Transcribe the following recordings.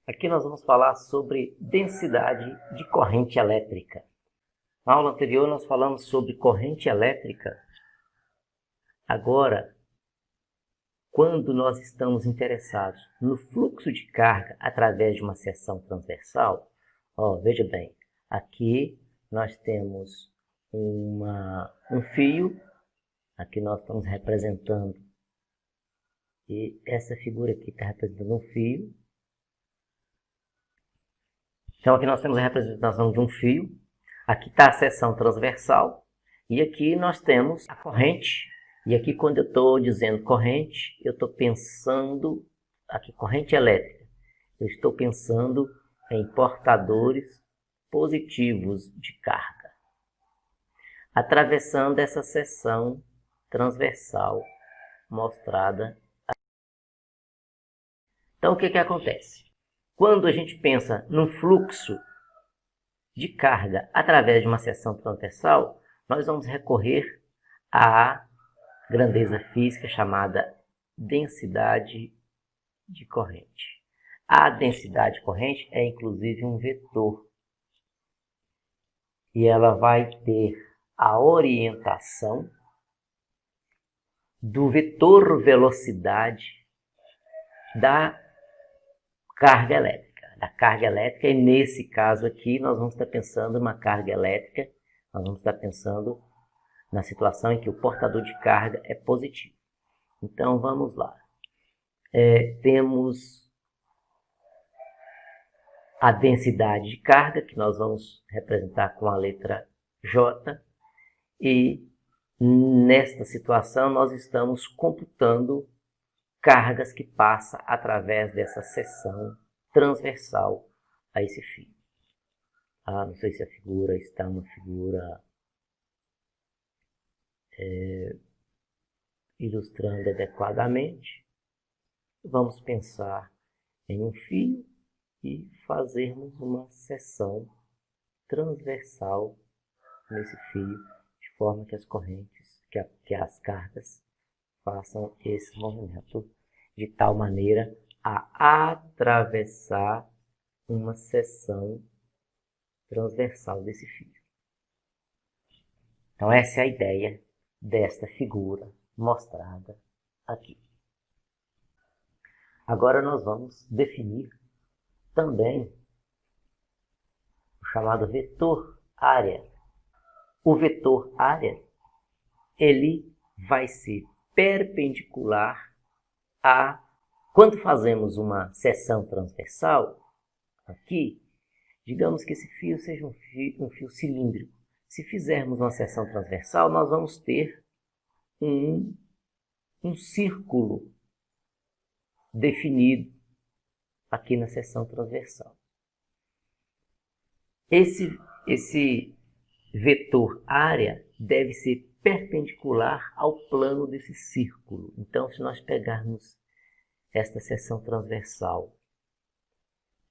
Aqui nós vamos falar sobre densidade de corrente elétrica. Na aula anterior nós falamos sobre corrente elétrica. Agora, quando nós estamos interessados no fluxo de carga através de uma seção transversal, veja bem, aqui nós temos um fio, aqui nós estamos representando, e essa figura aqui está representando um fio. Então aqui nós temos a representação de um fio, aqui está a seção transversal, e aqui nós temos a corrente. E aqui quando eu estou dizendo corrente, eu estou pensando, aqui corrente elétrica, eu estou pensando em portadores positivos de carga, atravessando essa seção transversal mostrada aqui. Então o que acontece? Quando a gente pensa num fluxo de carga através de uma seção transversal, nós vamos recorrer à grandeza física chamada densidade de corrente. A densidade de corrente é inclusive um vetor. E ela vai ter a orientação do vetor velocidade da carga elétrica, e nesse caso aqui nós vamos estar pensando uma carga elétrica, nós vamos estar pensando na situação em que o portador de carga é positivo. Então vamos lá. Temos a densidade de carga, que nós vamos representar com a letra J, e nesta situação nós estamos computando cargas que passam através dessa seção transversal a esse fio. Não sei se a figura está uma figura ilustrando adequadamente. Vamos pensar em um fio e fazermos uma seção transversal nesse fio, de forma que as correntes, que as cargas façam esse movimento de tal maneira a atravessar uma seção transversal desse fio. Então essa é a ideia desta figura mostrada aqui. Agora nós vamos definir também o chamado vetor área. O vetor área, ele vai ser perpendicular a, quando fazemos uma seção transversal, aqui, digamos que esse fio seja um fio cilíndrico. Se fizermos uma seção transversal, nós vamos ter um círculo definido aqui na seção transversal. Esse vetor área deve ser perpendicular ao plano desse círculo. Então, se nós pegarmos esta seção transversal,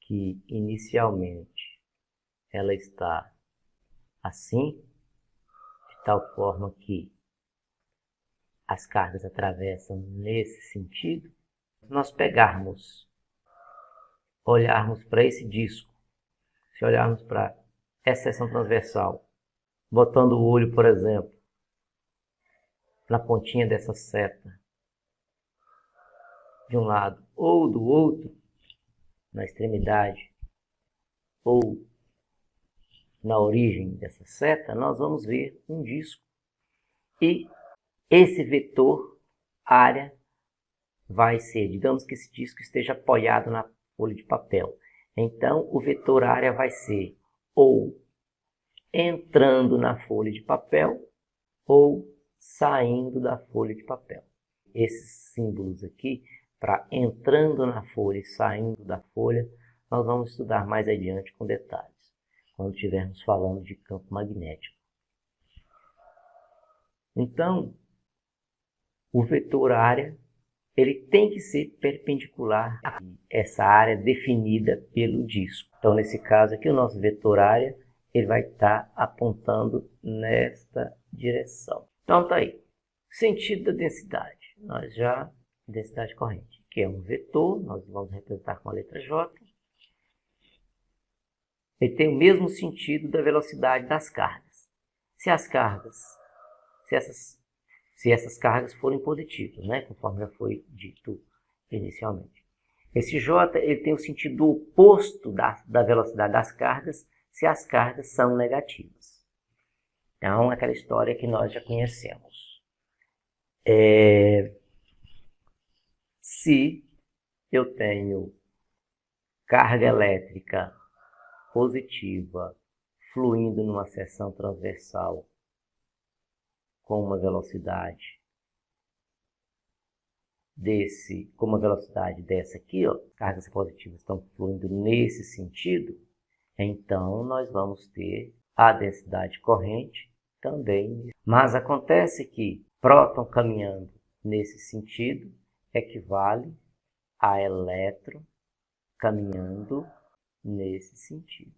que inicialmente ela está assim, de tal forma que as cargas atravessam nesse sentido, se nós olharmos para esse disco, se olharmos para essa seção transversal, botando o olho, por exemplo, na pontinha dessa seta, de um lado ou do outro, na extremidade ou na origem dessa seta, nós vamos ver um disco. E esse vetor área vai ser, digamos que esse disco esteja apoiado na folha de papel. Então, o vetor área vai ser ou entrando na folha de papel ou saindo da folha de papel. Esses símbolos aqui, para entrando na folha e saindo da folha, nós vamos estudar mais adiante com detalhes, quando estivermos falando de campo magnético. Então, o vetor área, ele tem que ser perpendicular a essa área definida pelo disco. Então, nesse caso aqui, o nosso vetor área, ele vai estar apontando nesta direção. Então, está aí. Sentido da densidade. Densidade corrente, que é um vetor, nós vamos representar com a letra J. ele tem o mesmo sentido da velocidade das cargas. Se essas cargas forem positivas, né, conforme já foi dito inicialmente. Esse J ele tem o sentido oposto da velocidade das cargas se as cargas são negativas. Então, aquela história que nós já conhecemos. Se eu tenho carga elétrica positiva fluindo numa seção transversal com uma velocidade dessa aqui, ó, cargas positivas estão fluindo nesse sentido, então nós vamos ter a densidade corrente também. Mas acontece que próton caminhando nesse sentido equivale a elétron caminhando nesse sentido.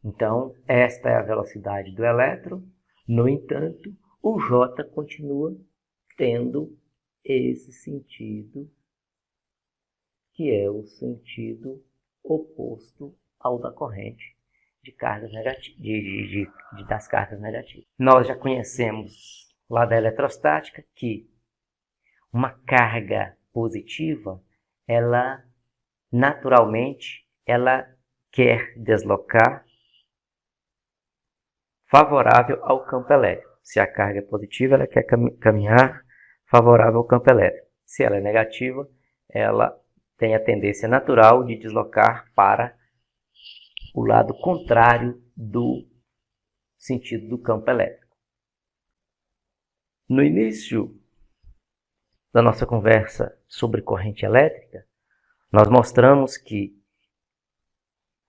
Então, esta é a velocidade do elétron. No entanto, o J continua tendo esse sentido, que é o sentido oposto ao da corrente de cargas das cargas negativas. Nós já conhecemos lá da eletrostática que uma carga positiva, ela naturalmente quer deslocar favorável ao campo elétrico. Se a carga é positiva, ela quer caminhar favorável ao campo elétrico. Se ela é negativa, ela tem a tendência natural de deslocar para o lado contrário do sentido do campo elétrico. No início da nossa conversa sobre corrente elétrica, nós mostramos que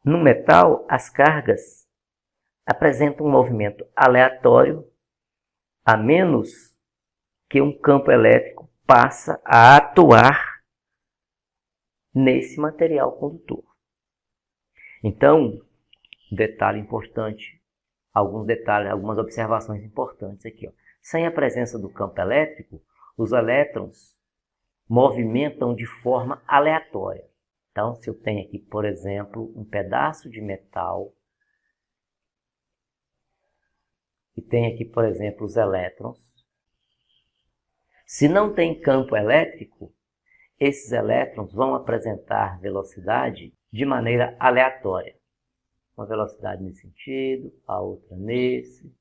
no metal as cargas apresentam um movimento aleatório, a menos que um campo elétrico passe a atuar nesse material condutor. Então, detalhe importante, algumas observações importantes aqui, ó. Sem a presença do campo elétrico, os elétrons movimentam de forma aleatória. Então, se eu tenho aqui, por exemplo, um pedaço de metal e tenho aqui, por exemplo, os elétrons, se não tem campo elétrico, esses elétrons vão apresentar velocidade de maneira aleatória. Uma velocidade nesse sentido, a outra nesse,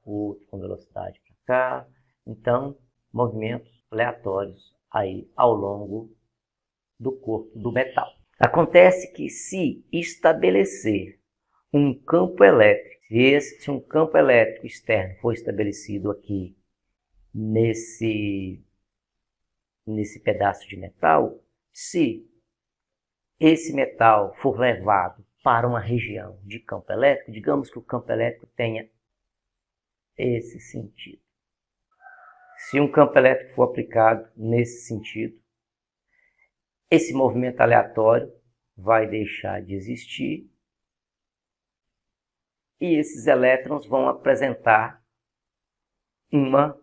o outro com velocidade para cá. Então, movimentos aleatórios aí ao longo do corpo do metal. Acontece que se estabelecer um campo elétrico, se um campo elétrico externo for estabelecido aqui nesse pedaço de metal, se esse metal for levado para uma região de campo elétrico, digamos que o campo elétrico tenha esse sentido. Se um campo elétrico for aplicado nesse sentido, esse movimento aleatório vai deixar de existir e esses elétrons vão apresentar uma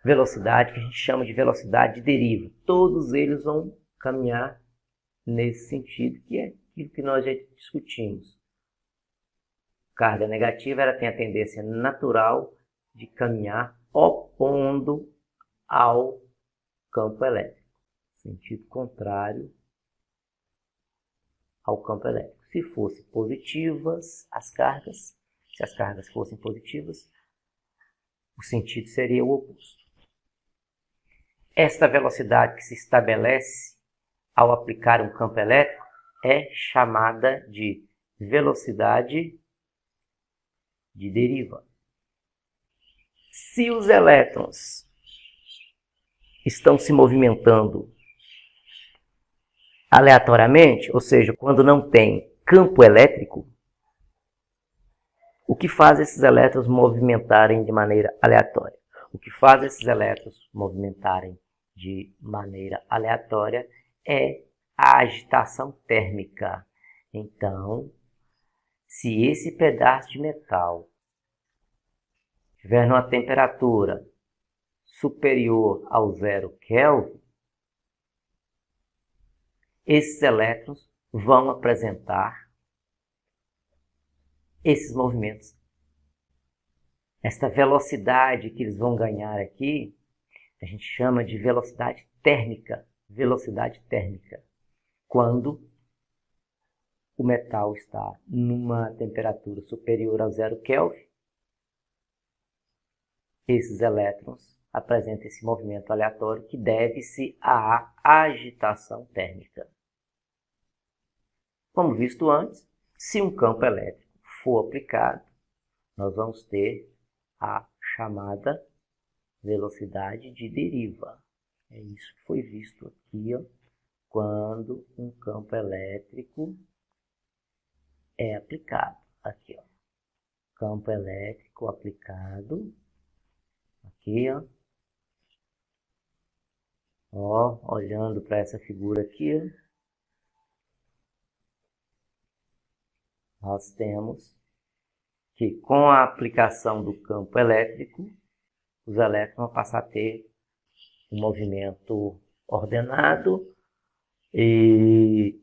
velocidade que a gente chama de velocidade de deriva. Todos eles vão caminhar nesse sentido, que é aquilo que nós já discutimos. Carga negativa, ela tem a tendência natural de caminhar opondo ao campo elétrico, sentido contrário ao campo elétrico. Se fossem positivas as cargas, se as cargas fossem positivas, o sentido seria o oposto. Esta velocidade que se estabelece ao aplicar um campo elétrico é chamada de velocidade de deriva. Se os elétrons estão se movimentando aleatoriamente, ou seja, quando não tem campo elétrico, o que faz esses elétrons movimentarem de maneira aleatória? O que faz esses elétrons movimentarem de maneira aleatória é a agitação térmica. Então, se esse pedaço de metal estiver numa temperatura superior ao 0 Kelvin, esses elétrons vão apresentar esses movimentos. Esta velocidade que eles vão ganhar aqui, a gente chama de velocidade térmica. Velocidade térmica. Quando o metal está numa temperatura superior a 0 Kelvin, esses elétrons apresentam esse movimento aleatório que deve-se à agitação térmica. Como visto antes, se um campo elétrico for aplicado, nós vamos ter a chamada velocidade de deriva. É isso que foi visto aqui, ó, quando um campo elétrico é aplicado. Aqui, ó, campo elétrico aplicado. Aqui, ó. Ó, olhando para essa figura aqui, ó, nós temos que com a aplicação do campo elétrico, os elétrons vão passar a ter um movimento ordenado e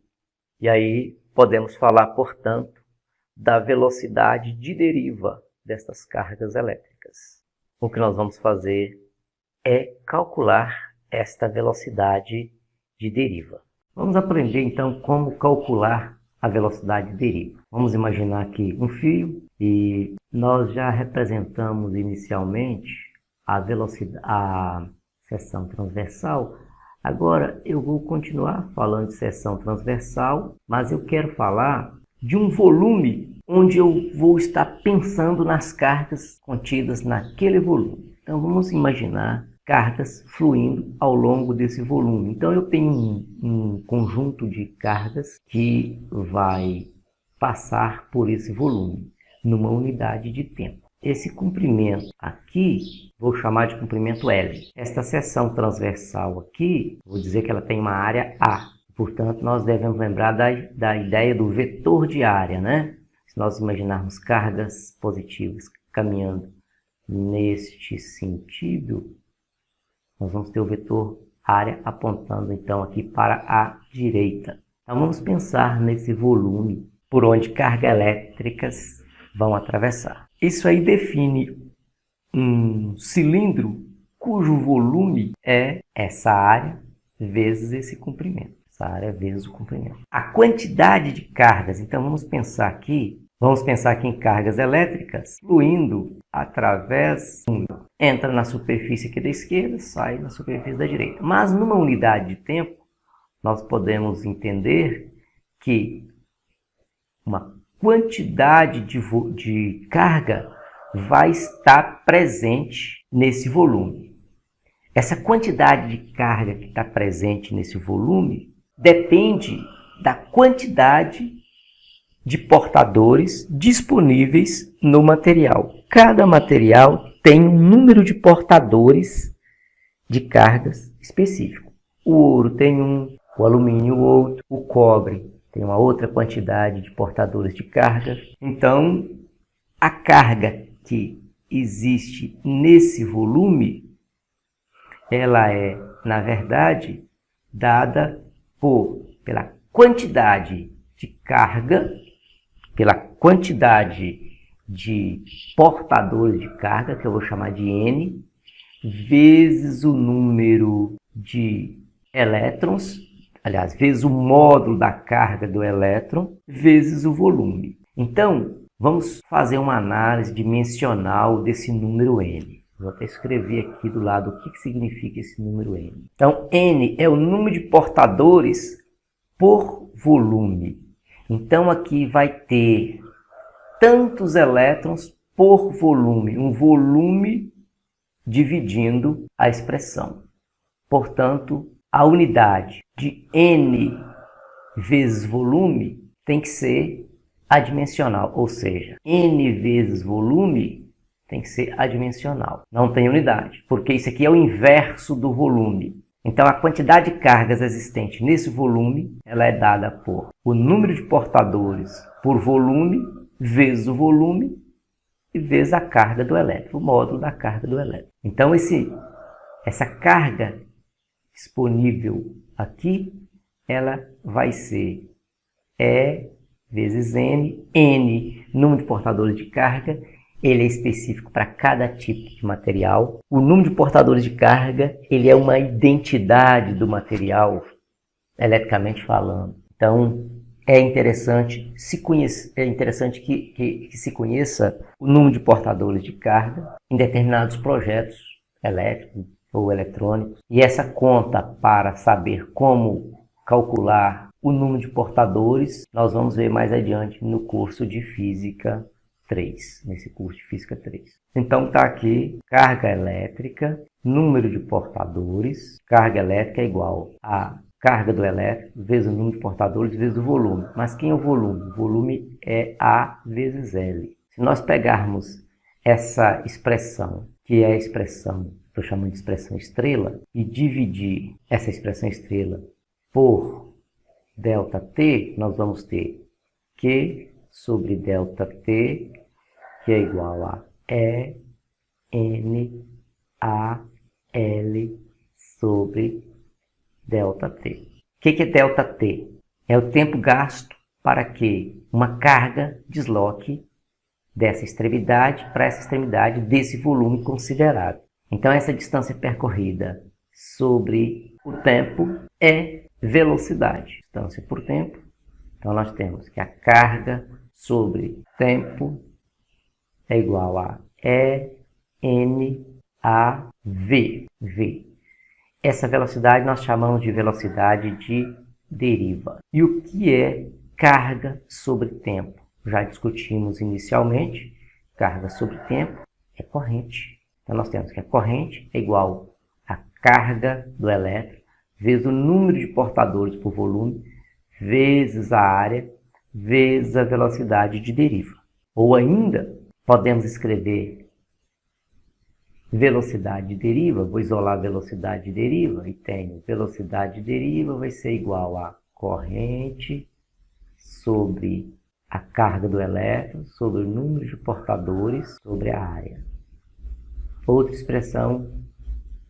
aí podemos falar, portanto, da velocidade de deriva destas cargas elétricas. O que nós vamos fazer é calcular esta velocidade de deriva. Vamos aprender então como calcular a velocidade de deriva. Vamos imaginar aqui um fio e nós já representamos inicialmente a velocidade, a seção transversal. Agora eu vou continuar falando de seção transversal, mas eu quero falar de um volume onde eu vou estar pensando nas cargas contidas naquele volume. Então vamos imaginar cargas fluindo ao longo desse volume. Então eu tenho um conjunto de cargas que vai passar por esse volume numa unidade de tempo. Esse comprimento aqui, vou chamar de comprimento L. Esta seção transversal aqui, vou dizer que ela tem uma área A. Portanto, nós devemos lembrar da ideia do vetor de área, né? Se nós imaginarmos cargas positivas caminhando neste sentido, nós vamos ter o vetor área apontando então aqui para a direita. Então vamos pensar nesse volume por onde cargas elétricas vão atravessar. Isso aí define um cilindro cujo volume é essa área vezes esse comprimento. Essa área vezes o comprimento. A quantidade de cargas, então vamos pensar aqui em cargas elétricas fluindo através, entra na superfície aqui da esquerda, sai na superfície da direita. Mas numa unidade de tempo, nós podemos entender que uma quantidade de carga vai estar presente nesse volume. Essa quantidade de carga que está presente nesse volume depende da quantidade de portadores disponíveis no material. Cada material tem um número de portadores de cargas específico. O ouro tem um, o alumínio outro, o cobre tem uma outra quantidade de portadores de carga. Então, a carga que existe nesse volume, ela é, na verdade, dada pela quantidade de carga, pela quantidade de portadores de carga, que eu vou chamar de N, vezes o número de elétrons, aliás, vezes o módulo da carga do elétron, vezes o volume. Então, vamos fazer uma análise dimensional desse número N. Vou até escrever aqui do lado o que significa esse número N. Então, N é o número de portadores por volume. Então, aqui vai ter tantos elétrons por volume, um volume dividindo a expressão. Portanto, a unidade de N vezes volume tem que ser adimensional, ou seja, N vezes volume tem que ser adimensional. Não tem unidade, porque isso aqui é o inverso do volume. Então, a quantidade de cargas existente nesse volume, ela é dada por o número de portadores por volume, vezes o volume, e vezes a carga do elétron, o módulo da carga do elétron. Então, essa carga disponível aqui, ela vai ser E vezes N. N, número de portadores de carga, ele é específico para cada tipo de material. O número de portadores de carga, ele é uma identidade do material, eletricamente falando. Então, é interessante, que se conheça o número de portadores de carga em determinados projetos elétricos ou eletrônicos. E essa conta para saber como calcular o número de portadores, nós vamos ver mais adiante no curso de Física 3, nesse curso de Física 3. Então está aqui, carga elétrica, número de portadores, carga elétrica é igual a carga do elétrico vezes o número de portadores vezes o volume. Mas quem é o volume? O volume é A vezes L. Se nós pegarmos essa expressão, que é a expressão, estou chamando de expressão estrela, e dividir essa expressão estrela por ΔT, nós vamos ter Q sobre ΔT, que é igual a E, N, A, L sobre ΔT. O que é ΔT? É o tempo gasto para que uma carga desloque dessa extremidade para essa extremidade desse volume considerado. Então, essa distância percorrida sobre o tempo é velocidade. Distância por tempo. Então, nós temos que a carga sobre tempo é igual a E, N, A, V. V. Essa velocidade nós chamamos de velocidade de deriva. E o que é carga sobre tempo? Já discutimos inicialmente, carga sobre tempo é corrente. Então, nós temos que a corrente é igual a carga do elétron vezes o número de portadores por volume, vezes a área, vezes a velocidade de deriva. Ou ainda, podemos escrever velocidade de deriva, vou isolar a velocidade de deriva, e tenho velocidade de deriva vai ser igual a corrente sobre a carga do elétron, sobre o número de portadores, sobre a área. Outra expressão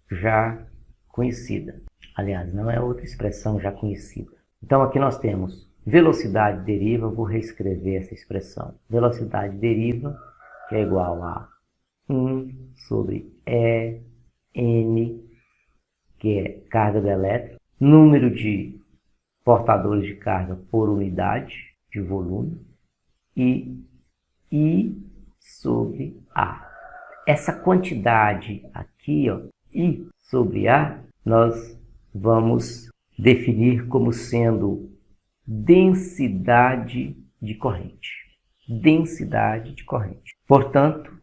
já conhecida. Aliás, não é outra expressão já conhecida. Então, aqui nós temos velocidade de deriva, vou reescrever essa expressão. Velocidade de deriva, que é igual a 1 sobre E, N, que é carga do elétron, número de portadores de carga por unidade de volume, e I sobre A. Essa quantidade aqui, ó, I sobre A, nós vamos definir como sendo densidade de corrente. Densidade de corrente. Portanto,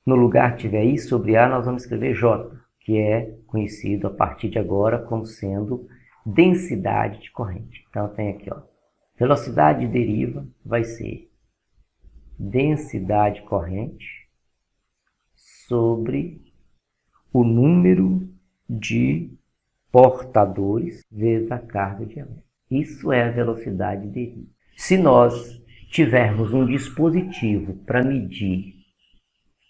no lugar que tiver I sobre A, nós vamos escrever J, que é conhecido a partir de agora como sendo densidade de corrente. Então, tem aqui, ó, velocidade de deriva vai ser densidade corrente sobre o número de portadores vezes a carga de elétron. Isso é a velocidade de deriva. Se nós tivermos um dispositivo para medir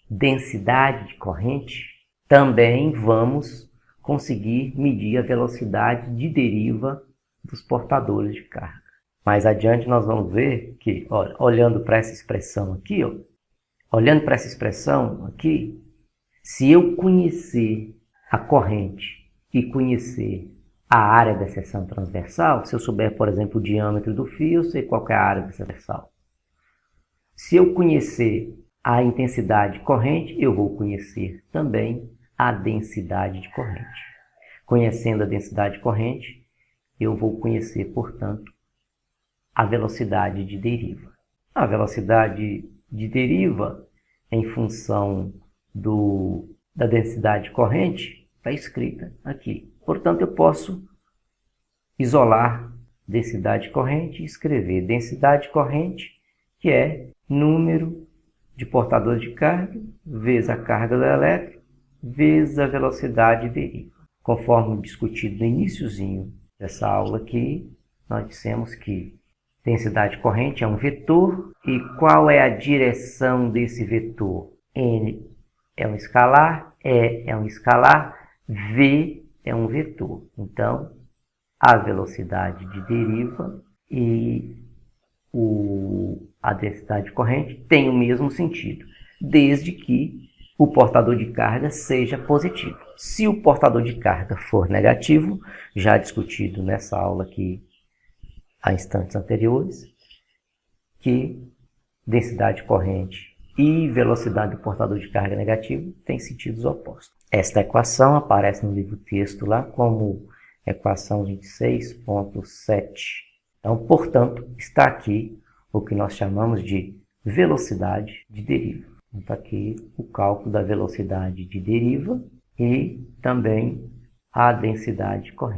densidade de corrente, também vamos conseguir medir a velocidade de deriva dos portadores de carga. Mais adiante nós vamos ver que, ó, olhando para essa expressão aqui, ó, se eu conhecer a corrente e conhecer a área da seção transversal, se eu souber, por exemplo, o diâmetro do fio, eu sei qual é a área da transversal. Se eu conhecer a intensidade de corrente, eu vou conhecer também a densidade de corrente. Conhecendo a densidade de corrente, eu vou conhecer, portanto, a velocidade de deriva. A velocidade de deriva, em função da densidade de corrente, está escrita aqui. Portanto, eu posso isolar densidade de corrente e escrever densidade de corrente, que é número de portadores de carga, vezes a carga do elétron, vezes a velocidade de deriva. Conforme discutido no iniciozinho dessa aula aqui, nós dissemos que densidade corrente é um vetor, e qual é a direção desse vetor? N é um escalar, E é um escalar, V é um vetor. Então, a velocidade de deriva e a densidade corrente tem o mesmo sentido, desde que o portador de carga seja positivo. Se o portador de carga for negativo, já discutido nessa aula aqui há instantes anteriores, que densidade corrente e velocidade do portador de carga negativo têm sentidos opostos. Esta equação aparece no livro-texto lá como equação 26.7. Então, portanto, está aqui o que nós chamamos de velocidade de deriva. Então, aqui o cálculo da velocidade de deriva e também a densidade corrente.